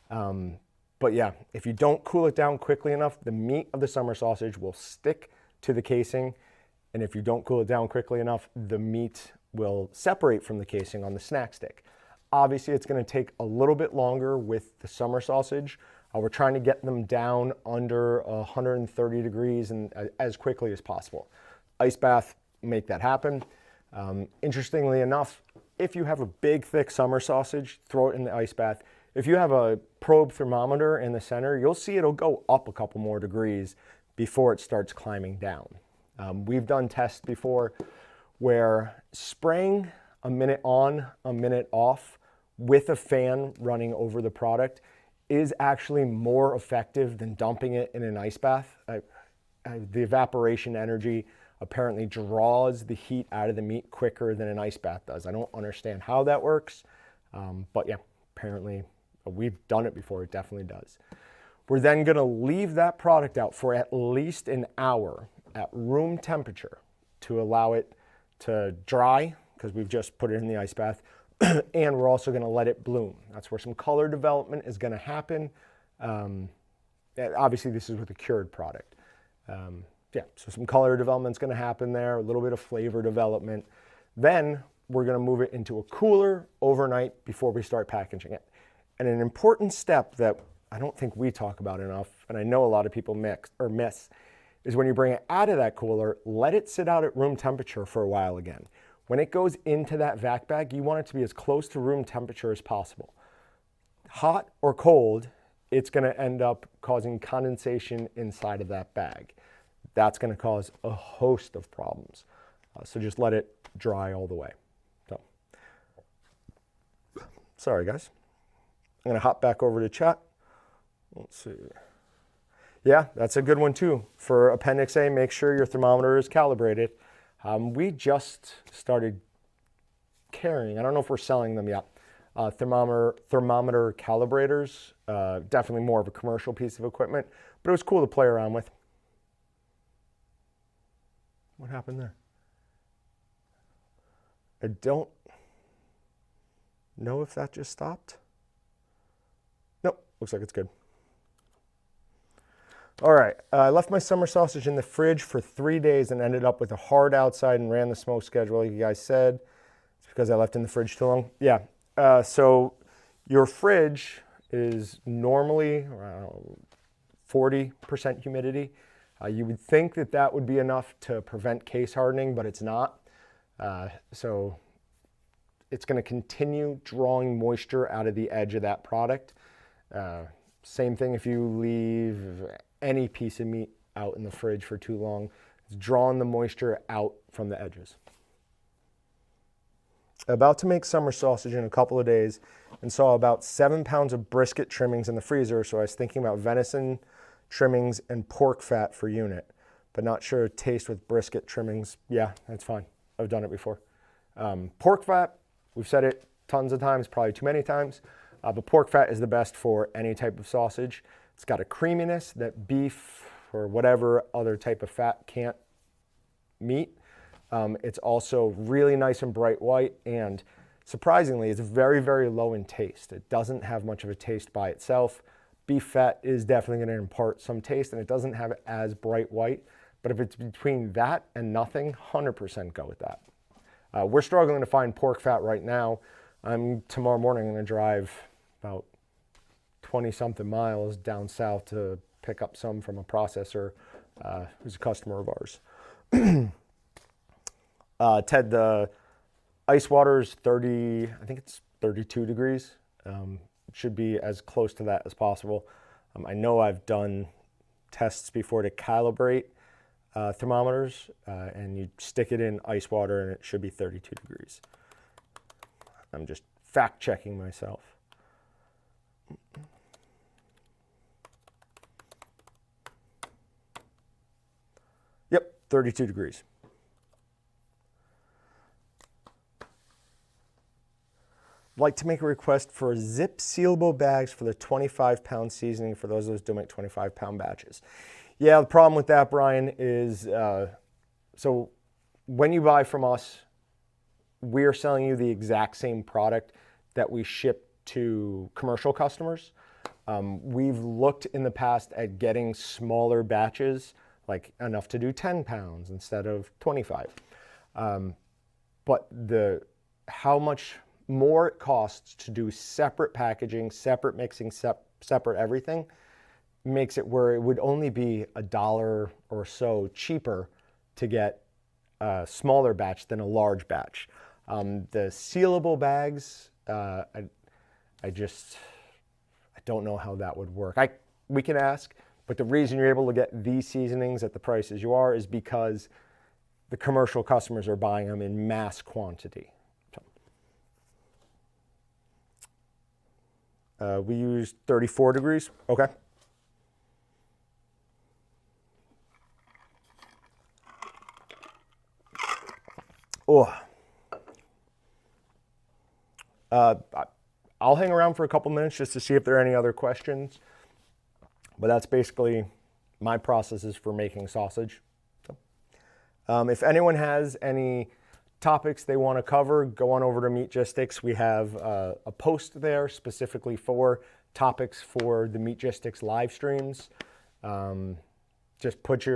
[SPEAKER 1] But yeah, if you don't cool it down quickly enough, the meat of the summer sausage will stick to the casing. And if you don't cool it down quickly enough, the meat will separate from the casing on the snack stick. Obviously, it's going to take a little bit longer with the summer sausage. We're trying to get them down under 130 degrees and as quickly as possible. Ice bath, make that happen. Interestingly enough, if you have a big, thick summer sausage, throw it in the ice bath. If you have a probe thermometer in the center, you'll see it'll go up a couple more degrees before it starts climbing down. We've done tests before where spraying a minute on, a minute off with a fan running over the product is actually more effective than dumping it in an ice bath. The evaporation energy apparently draws the heat out of the meat quicker than an ice bath does. I don't understand how that works, but yeah, apparently we've done it before. It definitely does. We're then gonna leave that product out for at least an hour at room temperature to allow it to dry, because we've just put it in the ice bath, and we're also gonna let it bloom. That's where some color development is gonna happen. Obviously this is with a cured product. Yeah, so some color development is gonna happen there, a little bit of flavor development. Then we're gonna move it into a cooler overnight before we start packaging it. And an important step that I don't think we talk about enough, and I know a lot of people miss, is when you bring it out of that cooler, let it sit out at room temperature for a while again. When it goes into that vac bag, you want it to be as close to room temperature as possible. Hot or cold, it's gonna end up causing condensation inside of that bag. That's gonna cause a host of problems. So just let it dry all the way. So, sorry guys. I'm gonna hop back over to chat. Let's see. Yeah, that's a good one too. For Appendix A, make sure your thermometer is calibrated. We just started carrying, I don't know if we're selling them yet, thermometer calibrators. Definitely more of a commercial piece of equipment, but it was cool to play around with. What happened there? I don't know if that just stopped. Nope, looks like it's good. All right, I left my summer sausage in the fridge for 3 days and ended up with a hard outside and ran the smoke schedule like you guys said. It's because I left in the fridge too long. Yeah, so your fridge is normally around 40% humidity. You would think that that would be enough to prevent case hardening, but it's not. So it's gonna continue drawing moisture out of the edge of that product. Same thing if you leave any piece of meat out in the fridge for too long. It's drawing the moisture out from the edges. About to make summer sausage in a couple of days and saw about 7 pounds of brisket trimmings in the freezer, so I was thinking about venison trimmings and pork fat for unit, but not sure taste with brisket trimmings. Yeah, that's fine. I've done it before. Pork fat, we've said it tons of times, probably too many times, but pork fat is the best for any type of sausage. It's got a creaminess that beef or whatever other type of fat can't meet. It's also really nice and bright white, and surprisingly, it's very, very low in taste. It doesn't have much of a taste by itself. Beef fat is definitely going to impart some taste, and it doesn't have it as bright white. But if it's between that and nothing, 100% go with that. We're struggling to find pork fat right now. Tomorrow morning going to drive about 20-something miles down south to pick up some from a processor who's a customer of ours. Ted, the ice water is 30, I think it's 32 degrees. It should be as close to that as possible. I know I've done tests before to calibrate thermometers, and you stick it in ice water and it should be 32 degrees. I'm just fact checking myself. Yep, 32 degrees. I'd like to make a request for zip sealable bags for the 25-pound seasoning for those of us who make 25-pound batches. Yeah, the problem with that, Brian, is so when you buy from us, we are selling you the exact same product that we ship to commercial customers. We've looked in the past at getting smaller batches, like enough to do 10 pounds instead of 25. But how much more it costs to do separate packaging, separate mixing, separate everything, makes it where it would only be $1 or so cheaper to get a smaller batch than a large batch. The sealable bags, I don't know how that would work. We can ask, but the reason you're able to get these seasonings at the prices you are is because the commercial customers are buying them in mass quantity. We use 34 degrees. Okay. Oh. I'll hang around for a couple minutes just to see if there are any other questions. But that's basically my processes for making sausage. So, if anyone has any topics they want to cover, go on over to Meatgistics. We have a post there specifically for topics for the Meatgistics live streams. Just put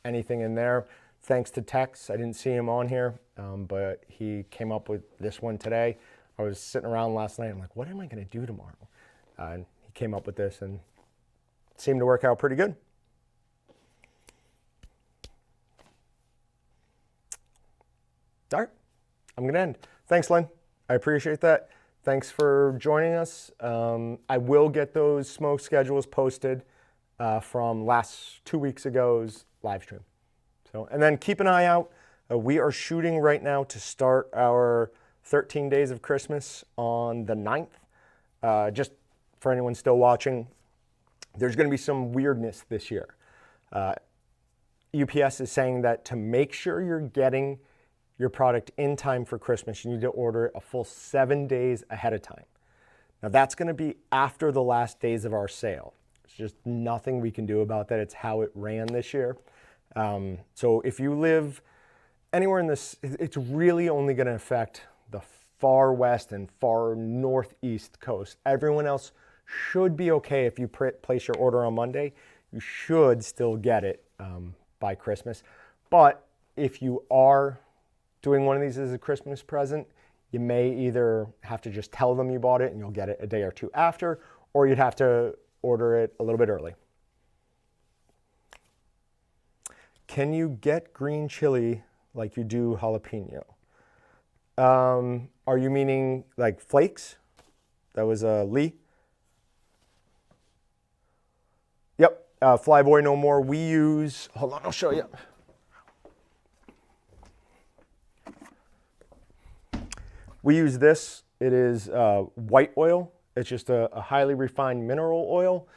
[SPEAKER 1] anything in there. Thanks to Tex, I didn't see him on here, but he came up with this one today. I was sitting around last night, I'm like, what am I going to do tomorrow? And he came up with this and it seemed to work out pretty good. All right, I'm going to end. Thanks, Lynn. I appreciate that. Thanks for joining us. I will get those smoke schedules posted from 2 weeks ago's live stream. So, and then keep an eye out. We are shooting right now to start our 13 Days of Christmas on the 9th. Just for anyone still watching, there's going to be some weirdness this year. UPS is saying that to make sure you're getting your product in time for Christmas, you need to order it a full 7 days ahead of time. Now that's going to be after the last days of our sale. There's just nothing we can do about that. It's how it ran this year. So if you live anywhere in this, it's really only going to affect the far west and far northeast coast. Everyone else should be okay if you place your order on Monday. You should still get it by Christmas. But if you are doing one of these as a Christmas present, you may either have to just tell them you bought it and you'll get it a day or two after, or you'd have to order it a little bit early. Can you get green chili like you do jalapeno? Are you meaning like flakes? That was Lee. Yep, Flyboy No More. We use, hold on, I'll show you. We use this. It is white oil. It's just a highly refined mineral oil.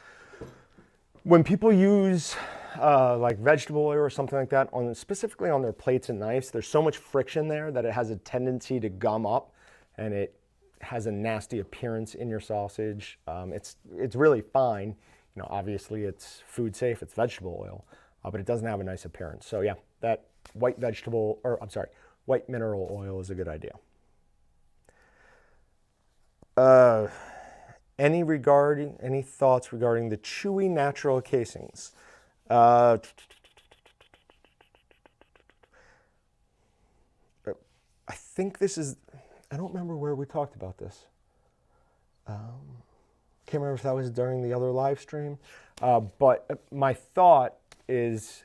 [SPEAKER 1] When people use like vegetable oil or something like that, specifically on their plates and knives, there's so much friction there that it has a tendency to gum up, and it has a nasty appearance in your sausage. It's really fine. You know, obviously it's food safe. It's vegetable oil, but it doesn't have a nice appearance. So yeah, that white mineral oil is a good idea. Any thoughts regarding the chewy natural casings? I think this is, I don't remember where we talked about this. Can't remember if that was during the other live stream. But my thought is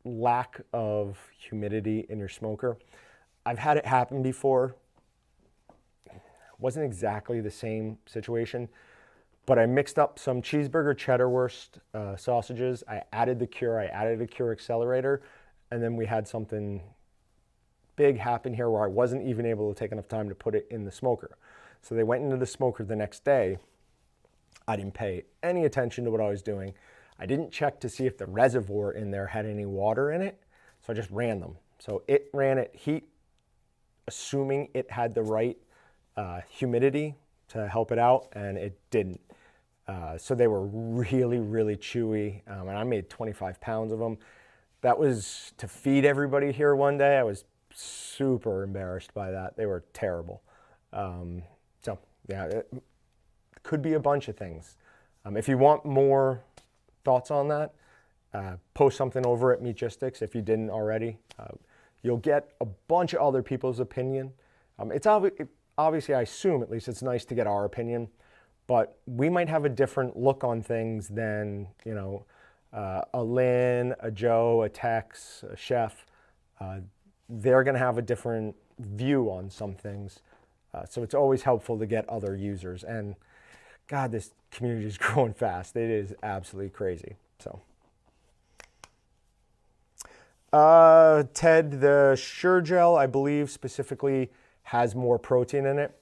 [SPEAKER 1] lack of humidity in your smoker. I've had it happen before. Wasn't exactly the same situation, But I mixed up some cheeseburger cheddar wurst sausages. I added the cure, I added a cure accelerator, and then we had something big happen here where I wasn't even able to take enough time to put it in the smoker. So they went into the smoker the next day. I didn't pay any attention to what I was doing. I didn't check to see if the reservoir in there had any water in it, so I just ran them. So it ran at heat, assuming it had the right humidity to help it out, and it didn't. So they were really, really chewy, and I made 25 pounds of them. That was to feed everybody here one day. I was super embarrassed by that. They were terrible. So yeah, it could be a bunch of things. If you want more thoughts on that, post something over at Meatgistics if you didn't already. You'll get a bunch of other people's opinion. It's obviously, I assume at least, it's nice to get our opinion, but we might have a different look on things than, you know, a Lynn, a Joe, a Tex, a Chef. They're going to have a different view on some things. So it's always helpful to get other users. And God, this community is growing fast. It is absolutely crazy. So, Ted, the Sure Gel, I believe specifically has more protein in it.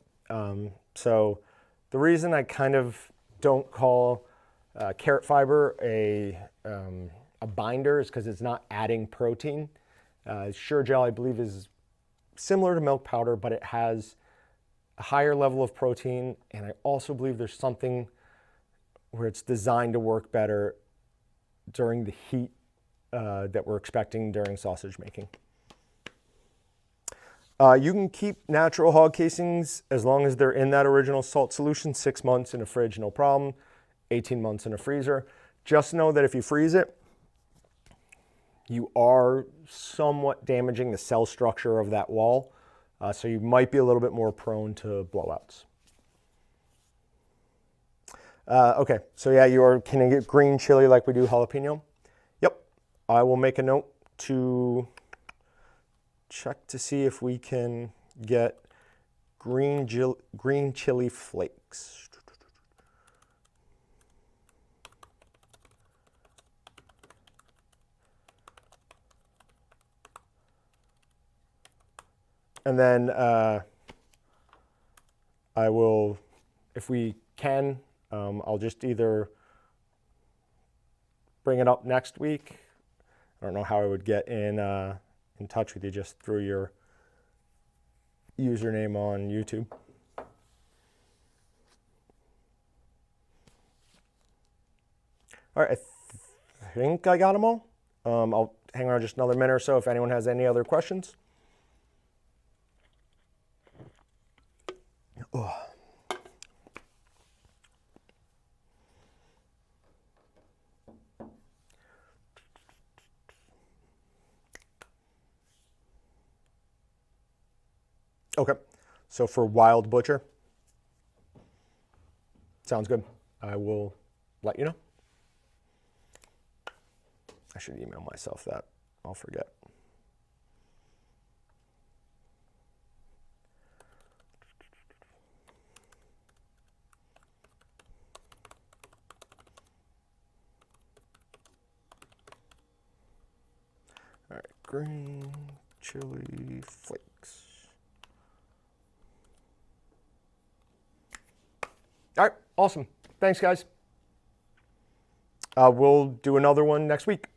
[SPEAKER 1] So the reason I kind of don't call carrot fiber a binder is because it's not adding protein. Sure Gel, I believe, is similar to milk powder, but it has a higher level of protein, and I also believe there's something where it's designed to work better during the heat that we're expecting during sausage making. You can keep natural hog casings as long as they're in that original salt solution, 6 months in a fridge, no problem, 18 months in a freezer. Just know that if you freeze it, you are somewhat damaging the cell structure of that wall. So you might be a little bit more prone to blowouts. Okay, so yeah, can you get green chili like we do jalapeno? Yep, I will make a note to check to see if we can get green chili flakes. And then I will, if we can, I'll just either bring it up next week. I don't know how I would get in touch with you just through your username on YouTube. All right, I think I got them all. I'll hang around just another minute or so if anyone has any other questions. Oh. Okay, so for Wild Butcher, sounds good. I will let you know. I should email myself that. I'll forget. All right, green chili flakes. All right, awesome. Thanks, guys. We'll do another one next week.